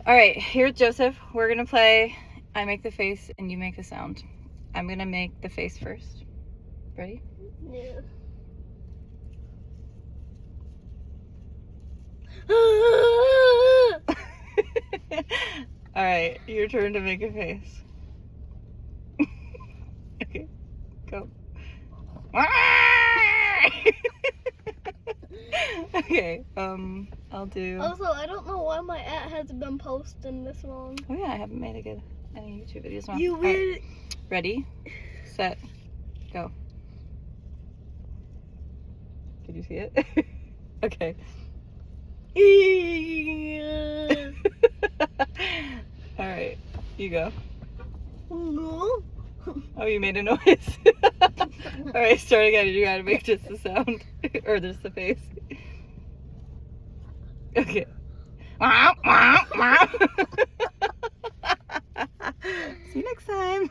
All right, here, Joseph, we're gonna play I make the face and you make the sound. I'm gonna make the face first. Ready? Yeah. All right, your turn to make a face. Okay, go. Okay, I'll do. Also, I don't know why my ad hasn't been posted this long. Oh yeah, I haven't made any YouTube videos. You All right, weird. ready, set, go. Did you see it? Okay. All right, you go. No. Oh, you made a noise. All right, start again. You gotta make just the sound or just the face. Okay. See you next time.